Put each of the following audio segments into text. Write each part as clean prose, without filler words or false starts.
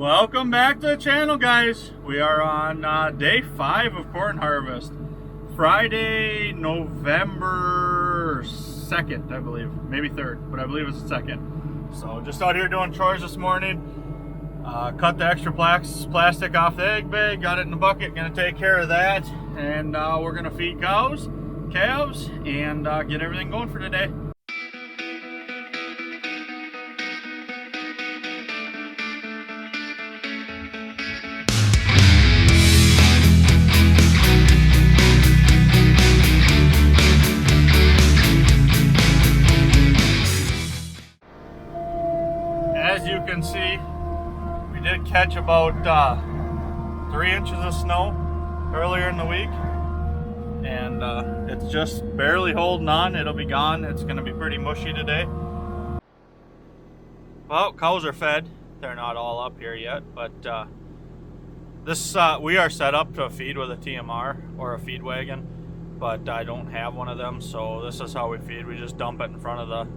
Welcome back to the channel, guys. We are on day 5 of corn harvest. Friday, November 2nd, I believe. Maybe 3rd, but I believe it's the 2nd. So just out here doing chores this morning. Cut the extra plastic off the egg bag, got it in the bucket, gonna take care of that. And we're gonna feed cows, calves, and get everything going for today. As you can see, we did catch about 3 inches of snow earlier in the week, and it's just barely holding on. It'll be gone. It's going to be pretty mushy today. Well, cows are fed. They're not all up here yet, but we are set up to feed with a TMR or a feed wagon, but I don't have one of them, so this is how we feed. We just dump it in front of the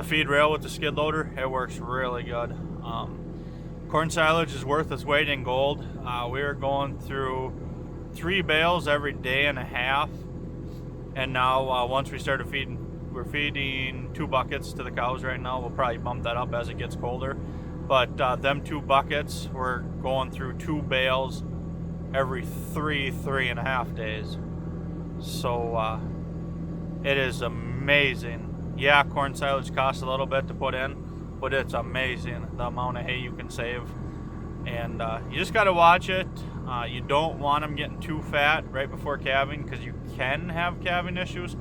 feed rail with the skid loader. It works really good. Corn silage is worth its weight in gold. We're going through 3 bales every day and a half, and now once we started feeding, we're feeding 2 buckets to the cows right now. We'll probably bump that up as it gets colder, but them 2 buckets, we're going through 2 bales every 3.5 days. So it is amazing. Yeah, corn silage costs a little bit to put in, but it's amazing the amount of hay you can save. And you just got to watch it. You don't want them getting too fat right before calving, because you can have calving issues.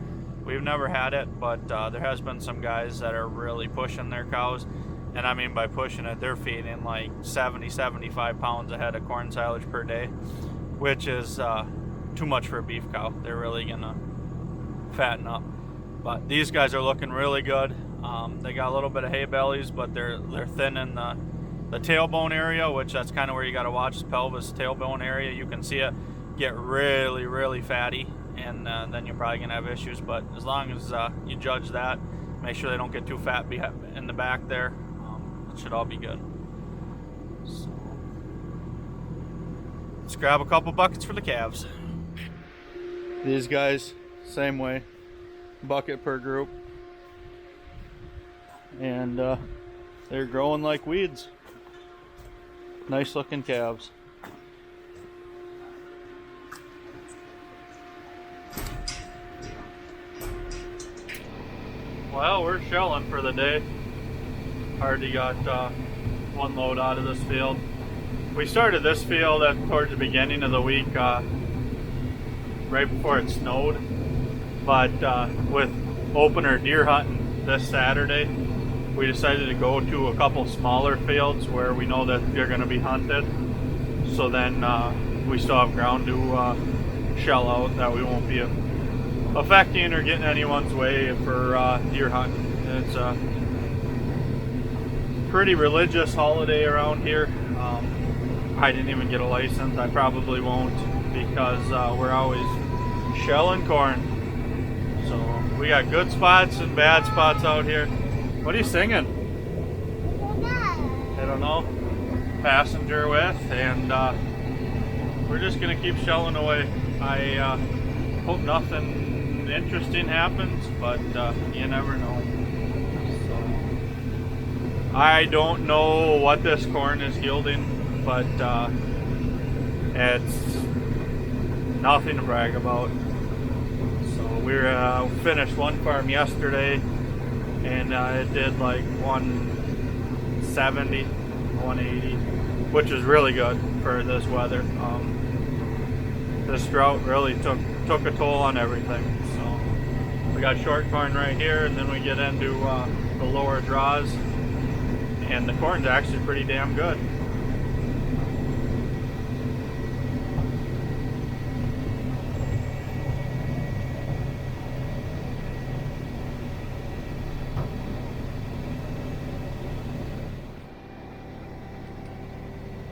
We've never had it, but there has been some guys that are really pushing their cows. And I mean by pushing it, they're feeding like 70-75 pounds a head of corn silage per day, which is too much for a beef cow. They're really gonna fatten up. But these guys are looking really good. They got a little bit of hay bellies, but they're thin in the tailbone area, which that's kind of where you got to watch, the pelvis tailbone area. You can see it get really fatty, and then you're probably gonna have issues. But as long as you judge that, make sure they don't get too fat in the back there, it should all be good. So let's grab a couple buckets for the calves. These guys, same way. Bucket per group, and they're growing like weeds. Nice looking calves. Well, we're shelling for the day. Already got 1 load out of this field. We started this field towards the beginning of the week, right before it snowed. But with opener deer hunting this Saturday, we decided to go to a couple smaller fields where we know that they're going to be hunted. So then we still have ground to shell out that we won't be affecting or getting anyone's way for deer hunting. It's a pretty religious holiday around here. I didn't even get a license. I probably won't, because we're always shelling corn. So we got good spots and bad spots out here. What are you singing? I don't know. Passenger with, and we're just gonna keep shelling away. I hope nothing interesting happens, but you never know. So, I don't know what this corn is yielding, but it's nothing to brag about. We finished one farm yesterday, and it did like 170, 180, which is really good for this weather. This drought really took a toll on everything. So we got short corn right here, and then we get into the lower draws, and the corn's actually pretty damn good.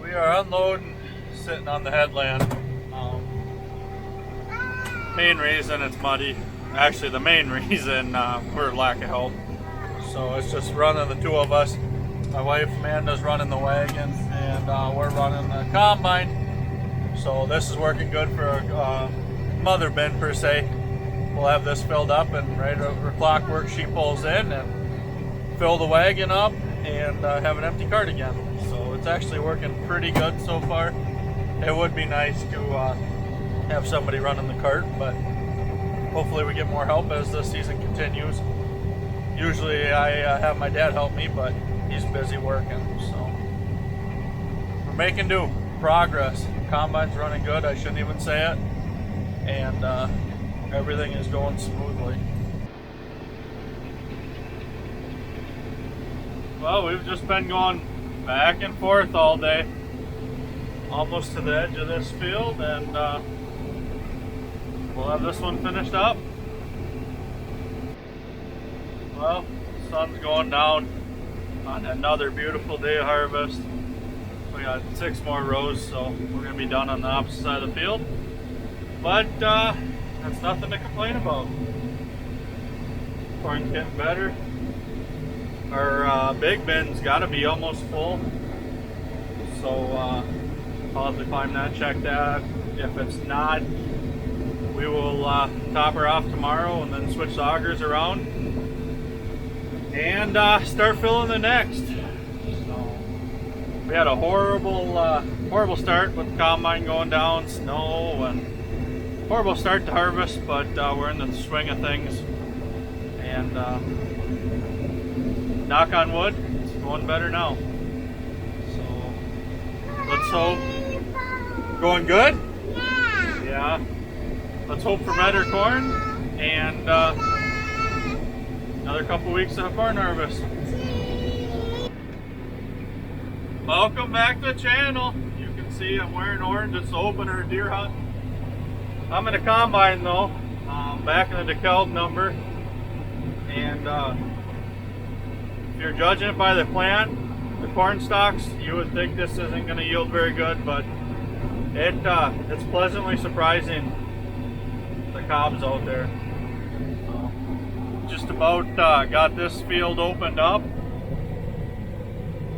We are unloading, sitting on the headland. Main reason it's muddy, actually the main reason we're lack of help. So it's just running the 2 of us. My wife Amanda's running the wagon, and we're running the combine. So this is working good for a mother bin per se. We'll have this filled up, and right over clockwork she pulls in and fill the wagon up and have an empty cart again. So it's actually working pretty good so far. It would be nice to have somebody running the cart, but hopefully we get more help as the season continues. Usually I have my dad help me, but he's busy working, so we're making do. Progress. Combine's running good, I shouldn't even say it, and everything is going smoothly. Well, we've just been going back and forth all day, almost to the edge of this field, and we'll have this one finished up. Well, the sun's going down on another beautiful day of harvest. We got 6 more rows, so we're going to be done on the opposite side of the field. But that's nothing to complain about. Corn's getting better. Our big bin's got to be almost full. So I'll have to climb that, check that. If it's not, we will top her off tomorrow and then switch the augers around and start filling the next. So we had a horrible start with the combine going down, snow, and horrible start to harvest, but we're in the swing of things, and knock on wood, it's going better now. So let's hope. Going good? Yeah. Let's hope for better corn and another couple weeks of corn harvest. Welcome back to the channel. You can see I'm wearing orange. It's the opener deer hunt. I'm in a combine though, back in the DeKalb number, and if you're judging it by the plant, the corn stalks, you would think this isn't going to yield very good, but it's pleasantly surprising, the cobs out there. Just about got this field opened up,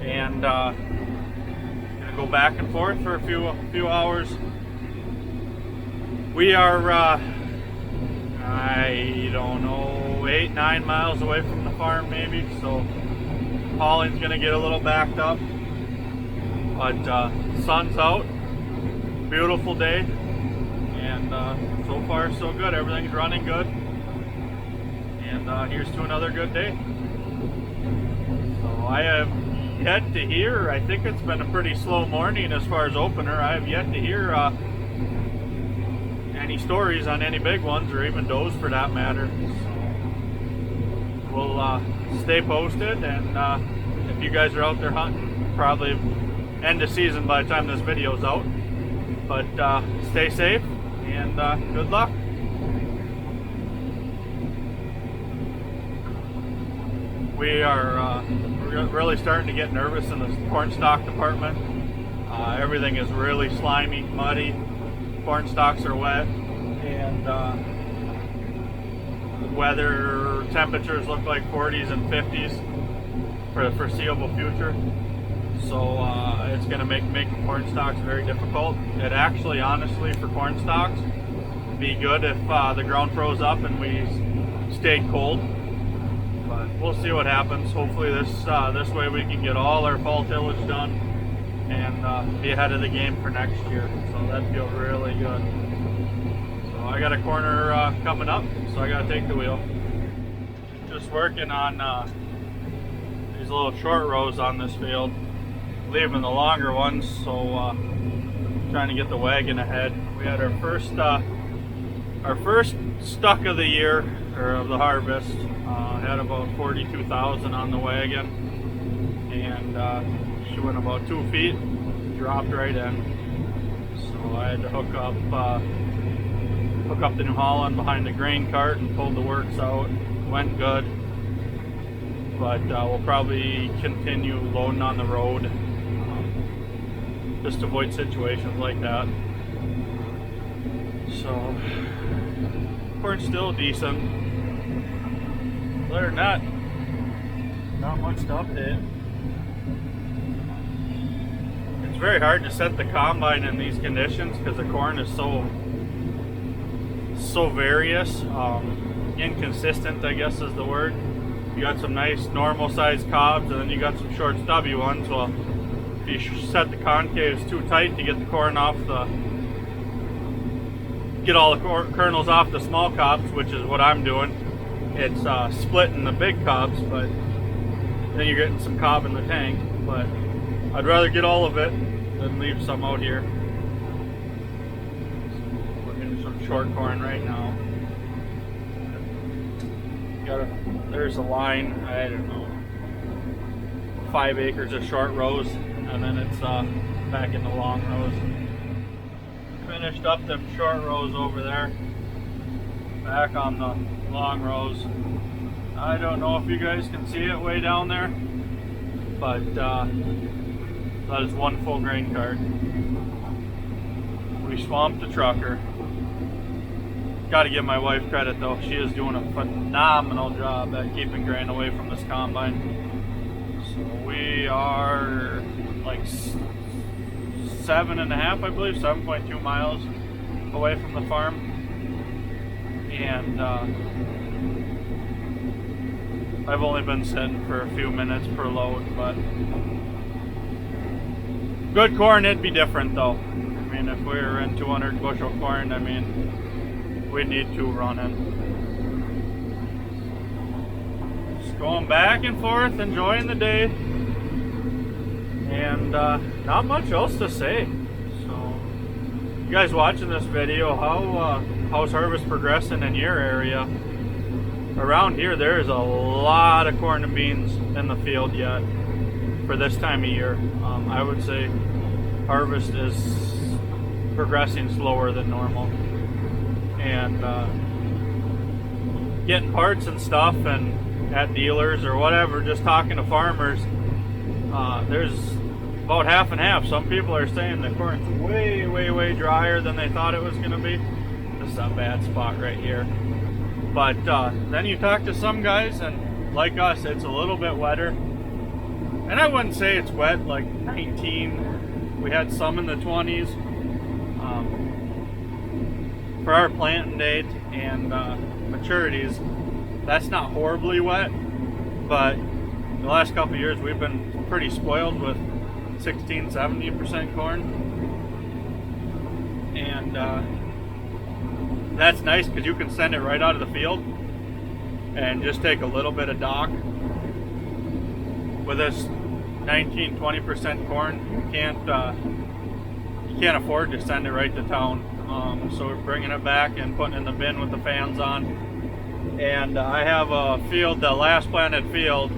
and gonna go back and forth for a few hours. We are I don't know, 8-9 miles away from the farm maybe, so hauling's gonna get a little backed up, but sun's out, beautiful day, and so far so good. Everything's running good, and here's to another good day. So I have yet to hear, I think it's been a pretty slow morning as far as opener. I have yet to hear any stories on any big ones, or even does for that matter. So we'll stay posted, and if you guys are out there hunting, probably end of season by the time this video's out. But stay safe, and good luck. We're really starting to get nervous in the corn stalk department. Everything is really slimy, muddy. Corn stalks are wet, and weather temperatures look like 40s and 50s for the foreseeable future. So it's going to make corn stalks very difficult. It actually, honestly, for corn stalks, be good if the ground froze up and we stayed cold. But we'll see what happens. Hopefully this way we can get all our fall tillage done and be ahead of the game for next year. So that'd feel really good. So I got a corner coming up, so I got to take the wheel. Just working on these little short rows on this field, leaving the longer ones, so trying to get the wagon ahead. We had our first stuck of the year, or of the harvest. Had about 42,000 on the wagon, and she went about 2 feet, dropped right in. So I had to hook up the New Holland behind the grain cart and pulled the works out. Went good, but we'll probably continue loading on the road, just to avoid situations like that. So corn's still decent. Other than that, not much to update. It's very hard to set the combine in these conditions because the corn is so various, inconsistent, I guess is the word. You got some nice normal sized cobs, and then you got some short stubby ones. Well, if you set the concaves too tight to get the corn off get all the kernels off the small cobs, which is what I'm doing, it's splitting the big cobs, but then you're getting some cob in the tank. But I'd rather get all of it than leave some out here. We're getting some short corn right now. There's a line, I don't know, 5 acres of short rows, and then it's back in the long rows. Finished up them short rows over there, back on the long rows. I don't know if you guys can see it way down there, but that is one full grain cart. We swamped the trucker. Got to give my wife credit though. She is doing a phenomenal job at keeping grain away from this combine. So we are like 7.5, I believe, 7.2 miles away from the farm. And I've only been sitting for a few minutes per load, but good corn, it'd be different though. I mean, if we were in 200 bushel corn, I mean, we'd need 2 running. Just going back and forth, enjoying the day, and not much else to say. So, you guys watching this video, how's harvest progressing in your area? Around here, there is a lot of corn and beans in the field yet for this time of year. I would say harvest is progressing slower than normal. And getting parts and stuff and at dealers or whatever, just talking to farmers, there's about half and half. Some people are saying the corn's way drier than they thought it was going to be. This is a bad spot right here. But then you talk to some guys, and like us, it's a little bit wetter. And I wouldn't say it's wet, like 19. We had some in the 20s. For our planting date and maturities, that's not horribly wet, but the last couple of years we've been pretty spoiled with 16-70% corn, and that's nice because you can send it right out of the field and just take a little bit of dock. With this 19-20% corn, you can't afford to send it right to town. So we're bringing it back and putting it in the bin with the fans on. And I have a field, the last planted field,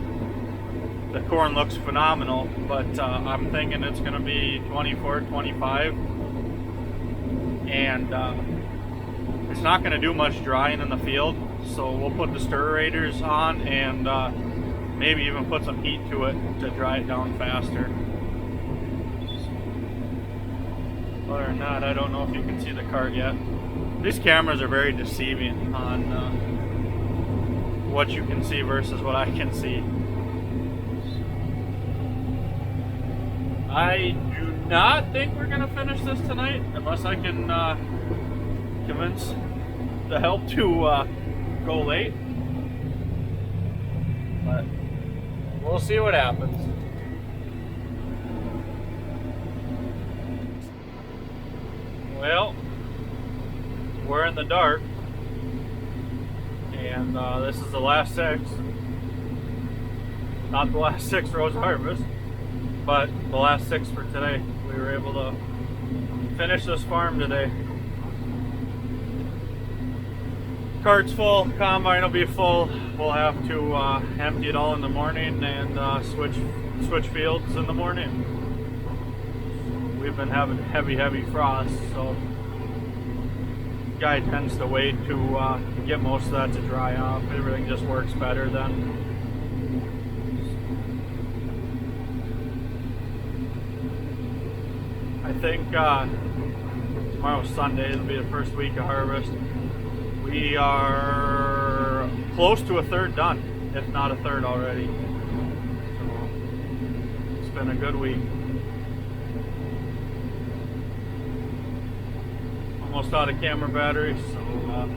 the corn looks phenomenal, but I'm thinking it's going to be 24, 25. And it's not going to do much drying in the field, so we'll put the stirrators on and maybe even put some heat to it to dry it down faster. Other than that, I don't know if you can see the cart yet. These cameras are very deceiving on what you can see versus what I can see. I do not think we're going to finish this tonight unless I can convince the help to go late. But we'll see what happens. Well, we're in the dark, and this is the last 6. Not the last 6 rows of harvest, but the last 6 for today. We were able to finish this farm today. Cart's full, combine will be full. We'll have to empty it all in the morning and switch fields in the morning. We've been having heavy frost, so the guy tends to wait to get most of that to dry off. Everything just works better then. I think tomorrow's Sunday, it'll be the first week of harvest. We are close to a third done, if not a third already. So it's been a good week. almost out of camera battery, so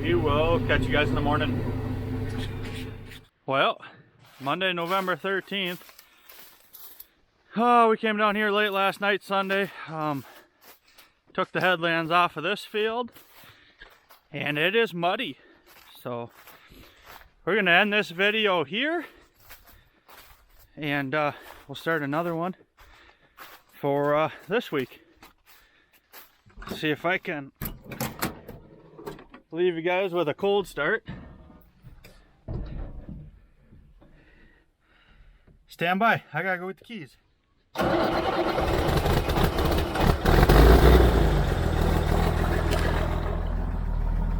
we will catch you guys in the morning. Well, Monday, November 13th. Oh, we came down here late last night, Sunday. Took the headlands off of this field, and it is muddy. So we're gonna end this video here, and we'll start another one for this week. See if I can leave you guys with a cold start. Stand by, I gotta go with the keys.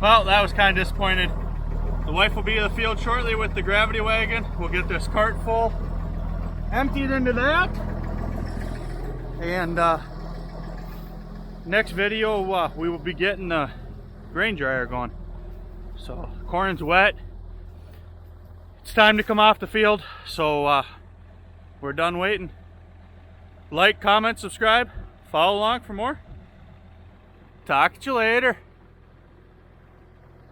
Well, that was kind of disappointing. The wife will be in the field shortly with the gravity wagon. We'll get this cart full emptied into that, and next video we will be getting the grain dryer going. So corn's wet, it's time to come off the field, so we're done waiting. Like, comment, subscribe, follow along for more. Talk to you later.